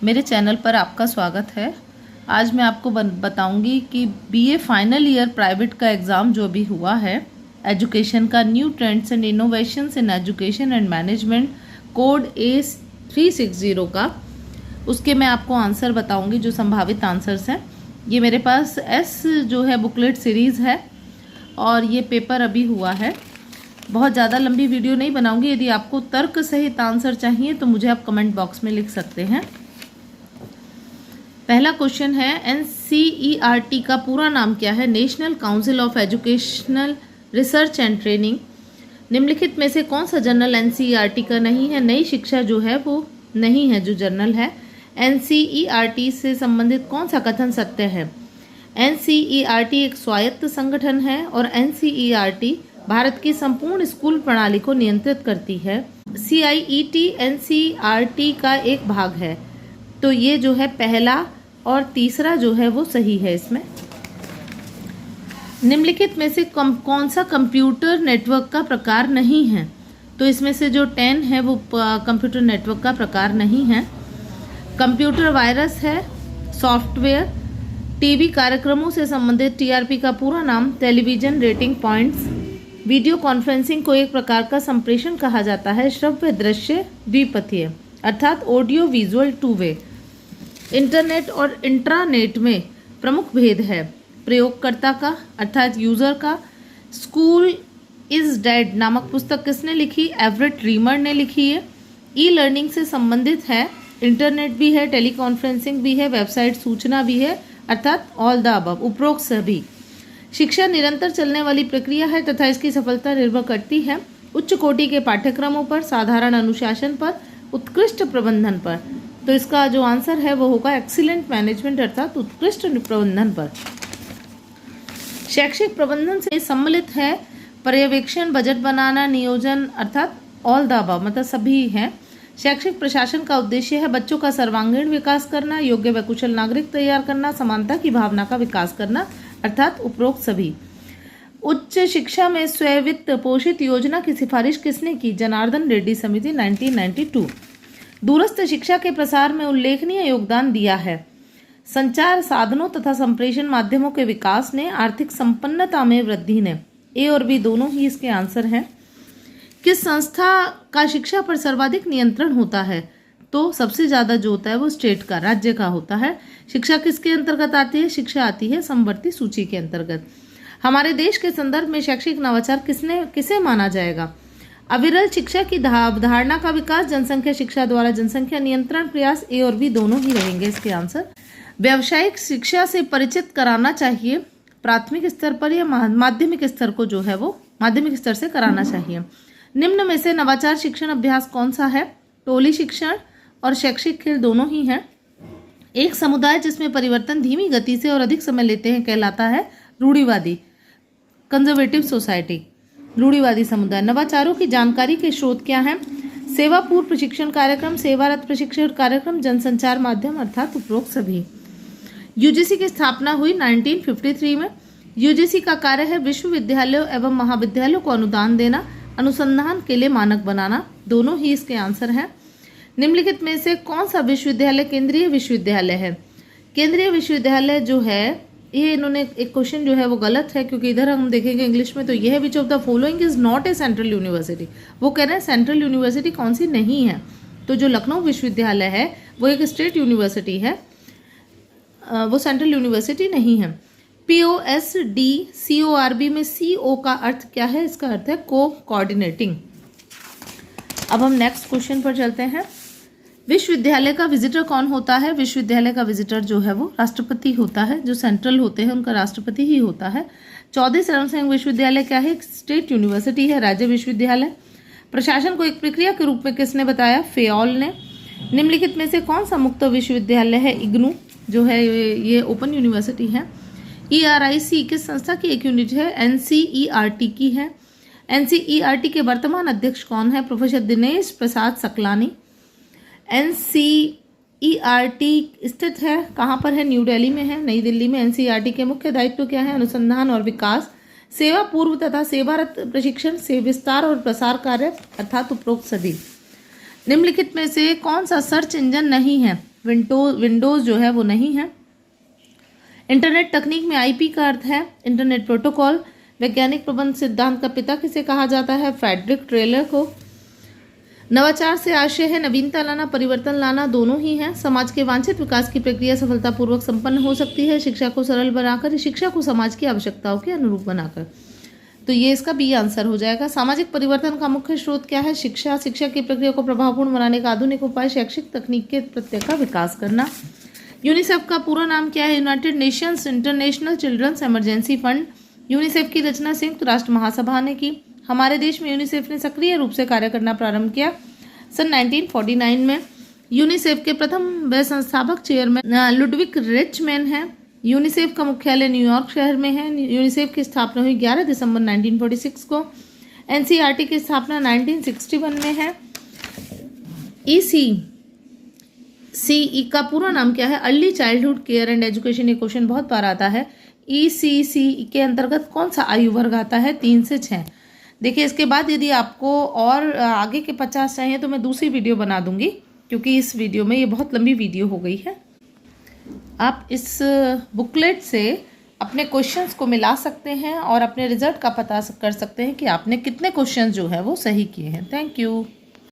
मेरे चैनल पर आपका स्वागत है। आज मैं आपको बताऊंगी कि बीए फाइनल ईयर प्राइवेट का एग्ज़ाम जो अभी हुआ है, एजुकेशन का, new trends and innovations in education and management, code A360 का, उसके मैं आपको आंसर बताऊंगी, जो संभावित आंसर्स हैं। ये मेरे पास एस जो है बुकलेट सीरीज़ है और ये पेपर अभी हुआ है। बहुत ज़्यादा लंबी वीडियो नहीं बनाऊंगी। यदि आपको तर्क सहित आंसर चाहिए तो मुझे आप कमेंट बॉक्स में लिख सकते हैं। पहला क्वेश्चन है, NCERT का पूरा नाम क्या है? National council of educational research and training. निम्नलिखित में से कौन सा जर्नल NCERT का नहीं है? नई शिक्षा जो है वो नहीं है जो जर्नल है। NCERT से संबंधित कौन सा कथन सत्य है? NCERT एक स्वायत्त संगठन है और NCERT भारत की संपूर्ण स्कूल प्रणाली को नियंत्रित करती है। CIET NCERT का एक भाग है। तो ये जो है पहला और तीसरा जो है वो सही है। इसमें निम्नलिखित में से कौन सा कंप्यूटर नेटवर्क का प्रकार नहीं है? तो इसमें से जो 10 है वो कंप्यूटर नेटवर्क का प्रकार नहीं है। कंप्यूटर वायरस है, सॉफ्टवेयर, टीवी कार्यक्रमों से संबंधित TRP का पूरा नाम television rating points. Video conferencing को एक प्रकार का संप्रेषण कहा जाता है। श्रव्य दृश्य द्विपथीय अर्थात audio visual two way. Internet और इंट्रानेट में प्रमुख भेद है। प्रयोगकर्ता का अर्थात यूजर का। स्कूल इज डेड नामक पुस्तक किसने लिखी? एवरेट रीमर ने लिखी है। ई लर्निंग से संबंधित है। इंटरनेट भी है, टेलीकॉन्फ्रेंसिंग भी है, वेबसाइट सूचना भी है, अर्थात ऑल द अबव, उपरोक्त सभी। शिक्षा निरंतर चलने वाली प्रक्रिया है तथा इसकी सफलता निर्भर करती है उच्च कोटि के पाठ्यक्रमों पर, साधारण अनुशासन पर, उत्कृष्ट प्रबंधन पर। तो इसका जो आंसर है वो होगा एक्सीलेंट मैनेजमेंट अर्थात उत्कृष्ट प्रबंधन पर। शैक्षिक प्रबंधन से सम्मिलित है पर्यवेक्षण, बजट बनाना, नियोजन, अर्थात ऑल द अबव, मतलब सभी हैं। शैक्षिक प्रशासन का उद्देश्य है बच्चों का सर्वांगीण विकास करना, योग्य व कुशल नागरिक तैयार करना, समानता की भावना का विकास करना, अर्थात उपरोक्त सभी। उच्च शिक्षा में स्ववित्त पोषित योजना की सिफारिश किसने की? जनार्दन रेड्डी समिति 1992। दूरस्थ शिक्षा के प्रसार में उल्लेखनीय योगदान दिया है। संचार साधनों तथा संप्रेषण माध्यमों के विकास ने, आर्थिक संपन्नता में वृद्धि ने। ए और बी दोनों ही इसके आंसर हैं। किस संस्था का शिक्षा पर सर्वाधिक नियंत्रण होता है? तो सबसे ज्यादा जो होता है वो स्टेट का, राज्य का होता है। शिक्षा किसके अंतर्गत आती है? शिक्षा आती है समवर्ती सूची के अंतर्गत। हमारे देश के संदर्भ में शैक्षिक नवाचार किसे माना जाएगा? अविरल शिक्षा की धारणा का विकास, जनसंख्या शिक्षा द्वारा जनसंख्या नियंत्रण प्रयास। ए और बी दोनों ही रहेंगे इसके आंसर। व्यावसायिक शिक्षा से परिचित कराना चाहिए प्राथमिक स्तर पर या माध्यमिक स्तर को जो है वो माध्यमिक स्तर से कराना चाहिए। निम्न में से नवाचार शिक्षण अभ्यास कौन सा है? टोली शिक्षण और शैक्षिक खेल दोनों ही हैं। एक समुदाय जिसमें परिवर्तन धीमी गति से और अधिक समय लेते हैं कहलाता है रूढ़िवादी, कंजर्वेटिव सोसाइटी, रूढ़िवादी समुदाय। नवाचारों की जानकारी के स्रोत क्या हैं? सेवा पूर्व प्रशिक्षण कार्यक्रम, सेवारत प्रशिक्षण कार्यक्रम, जनसंचार माध्यम, अर्थात उपरोक्त सभी। UGC की स्थापना हुई 1953 में। UGC का कार्य है विश्वविद्यालयों एवं महाविद्यालयों को अनुदान देना, अनुसंधान के लिए मानक बनाना। दोनों ही इसके आंसर हैं। निम्नलिखित में से कौन सा विश्वविद्यालय केंद्रीय विश्वविद्यालय है? केंद्रीय विश्वविद्यालय जो है, ये इन्होंने एक क्वेश्चन जो है वो गलत है, क्योंकि इधर हम देखेंगे इंग्लिश में तो यह है which of the following is not a central university. वो कह रहे हैं सेंट्रल यूनिवर्सिटी कौन सी नहीं है। तो जो लखनऊ विश्वविद्यालय है वो एक स्टेट यूनिवर्सिटी है, वो सेंट्रल यूनिवर्सिटी नहीं है। POSD में CO का अर्थ क्या है? इसका अर्थ है कोऑर्डिनेटिंग। अब हम नेक्स्ट क्वेश्चन पर चलते हैं। विश्वविद्यालय का विजिटर कौन होता है? विश्वविद्यालय का विजिटर जो है वो राष्ट्रपति होता है। जो सेंट्रल होते हैं उनका राष्ट्रपति ही होता है। चौधरी चरण सिंह विश्वविद्यालय क्या है? स्टेट यूनिवर्सिटी है, राज्य विश्वविद्यालय। प्रशासन को एक प्रक्रिया के रूप में किसने बताया? फेयोल ने। निम्नलिखित में से कौन सा मुक्त विश्वविद्यालय है? इग्नू जो है ये ओपन यूनिवर्सिटी है। ERIC किस संस्था की एक यूनिट है? NCERT की है। NCERT के वर्तमान अध्यक्ष कौन है? प्रोफेसर दिनेश प्रसाद सकलानी। NCERT स्थित है कहाँ पर है? न्यू दिल्ली में है, नई दिल्ली में। NCERT के मुख्य दायित्व क्या है? अनुसंधान और विकास, सेवा पूर्व तथा सेवारत प्रशिक्षण, से विस्तार और प्रसार कार्य, अर्थात उपरोक्त सभी। निम्नलिखित में से कौन सा सर्च इंजन नहीं है? विंडोज़ जो है वो नहीं है। इंटरनेट तकनीक में आईपी का अर्थ है इंटरनेट प्रोटोकॉल। वैज्ञानिक प्रबंध सिद्धांत का पिता किसे कहा जाता है? फ्रेडरिक टेलर को। नवाचार से आशय है नवीनता लाना, परिवर्तन लाना, दोनों ही हैं। समाज के वांछित विकास की प्रक्रिया सफलतापूर्वक संपन्न हो सकती है शिक्षा को सरल बनाकर, शिक्षा को समाज की आवश्यकताओं के अनुरूप बनाकर। तो ये इसका बी आंसर हो जाएगा। सामाजिक परिवर्तन का मुख्य स्रोत क्या है? शिक्षा। शिक्षा की प्रक्रिया को प्रभावपूर्ण बनाने का आधुनिक उपाय शैक्षिक तकनीक के प्रत्यय का विकास करना। यूनिसेफ का पूरा नाम क्या है? United Nations International Children's Emergency Fund. UNICEF की रचना संयुक्त राष्ट्र महासभा ने की। हमारे देश में यूनिसेफ ने सक्रिय रूप से कार्य करना प्रारंभ किया सन 1949 में। यूनिसेफ के प्रथम व संस्थापक चेयरमैन लुडविक रिचमैन हैं। यूनिसेफ का मुख्यालय न्यूयॉर्क शहर में है। यूनिसेफ की स्थापना हुई 11 दिसंबर 1946 को। एनसीईआरटी की स्थापना 1961 में है। ईसीसी का पूरा नाम क्या है? Early childhood care and education. ये क्वेश्चन बहुत बार आता है। ईसीसी के अंतर्गत कौन सा आयु वर्ग आता है? 3 से 6। देखिए इसके बाद यदि आपको और आगे के 50 चाहिए तो मैं दूसरी वीडियो बना दूंगी, क्योंकि इस वीडियो में ये बहुत लंबी वीडियो हो गई है। आप इस बुकलेट से अपने क्वेश्चंस को मिला सकते हैं और अपने रिजल्ट का पता कर सकते हैं कि आपने कितने क्वेश्चंस जो है वो सही किए हैं। Thank you.